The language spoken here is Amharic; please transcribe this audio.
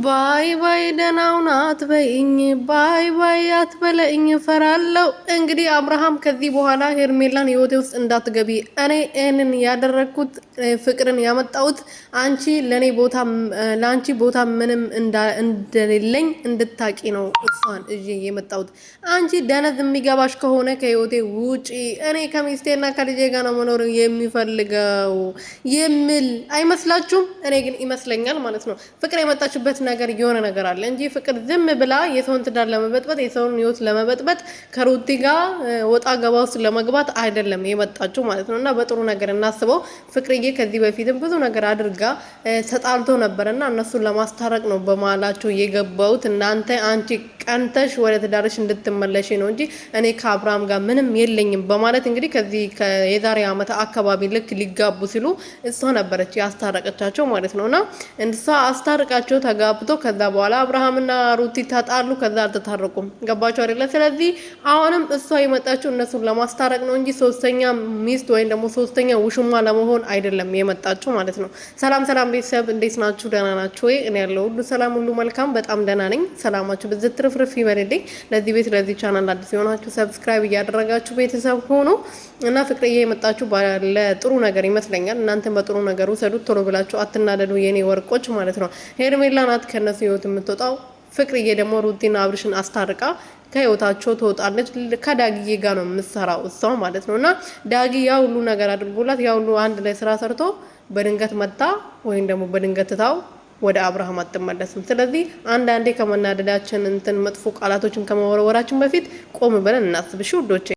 ባይ ባይ ደህናውን አትበይኝ፣ ባይ ባይ አትበለኝ፣ እፈራለሁ። እንግዲህ አብርሃም ከዚህ በኋላ ሄርሜላን ህይወቴ ውስጥ እንዳትገቢ፣ እኔ ይህንን ያደረግኩት ፍቅርን ያመጣሁት አንቺ ለአንቺ ቦታ ምንም እንደሌለኝ እንድታቂ ነው እሷን እዤ የመጣሁት። አንቺ ደነዝ የሚገባሽ ከሆነ ከህይወቴ ውጪ፣ እኔ ከሚስቴና ከልጄ ጋር ነው መኖር የሚፈልገው የሚል አይመስላችሁም? እኔ ግን ይመስለኛል ማለት ነው። ፍቅር የመጣችበት ነገር የሆነ ነገር አለ እንጂ ፍቅር ዝም ብላ የሰውን ትዳር ለመበጥበጥ የሰውን ህይወት ለመበጥበጥ ከሩቲ ጋር ወጣ ገባ ውስጥ ለመግባት አይደለም የመጣችው ማለት ነው። እና በጥሩ ነገር እናስበው። ፍቅርዬ ከዚህ በፊትም ብዙ ነገር አድርጋ ተጣልቶ ነበርና እነሱን ለማስታረቅ ነው በመሀላቸው የገባሁት። እናንተ አንቺ ቀንተሽ ወደ ትዳርሽ እንድትመለሽ ነው እንጂ እኔ ከአብርሃም ጋር ምንም የለኝም በማለት እንግዲህ ከዚህ የዛሬ ዓመት አካባቢ ልክ ሊጋቡ ሲሉ እሷ ነበረች ያስታረቀቻቸው ማለት ነውና እንሷ አስታርቃቸው ተጋብቶ ከዛ በኋላ አብርሃምና ሩቲ ተጣሉ። ከዛ አልተታረቁም። ገባቸው አይደለ? ስለዚህ አሁንም እሷ የመጣችው እነሱን ለማስታረቅ ነው እንጂ ሶስተኛ ሚስት ወይም ደግሞ ሶስተኛ ውሽማ ለመሆን አይደለም የመጣችው ማለት ነው። ሰላም ሰላም ቤተሰብ እንዴት ናችሁ? ደህና ናችሁ ወይ? እኔ ያለው ሁሉ ሰላም ሁሉ መልካም በጣም ደህና ነኝ። ሰላማችሁ ብዝት ትርፍርፍ ይበልልኝ። ለዚህ ቤት ለዚህ ቻናል አዲስ የሆናችሁ ሰብስክራይብ እያደረጋችሁ ቤተሰብ ሆኖ እና ፍቅርዬ የመጣችሁ ባለ ጥሩ ነገር ይመስለኛል። እናንተ በጥሩ ነገር ውሰዱት። ቶሎ ብላችሁ አትናደዱ የኔ ወርቆች ማለት ነው። ሄርሜላ ናት ከነሱ ህይወት የምትወጣው። ፍቅርዬ ደግሞ ሩቲና አብርሽን አስታርቃ ከህይወታቸው ትወጣለች። ከዳጊዬ ጋር ነው የምትሰራው እሷ ማለት ነው። እና ዳጊ ያ ሁሉ ነገር አድርጎላት ያ ሁሉ አንድ ላይ ስራ ሰርቶ በድንገት መጣ ወይም ደግሞ በድንገት ትታው ወደ አብርሃም አትመለስም። ስለዚህ አንዳንዴ ከመናደዳችን እንትን መጥፎ ቃላቶችን ከመወረወራችን በፊት ቆም ብለን እናስብ። እሺ ውዶቼ።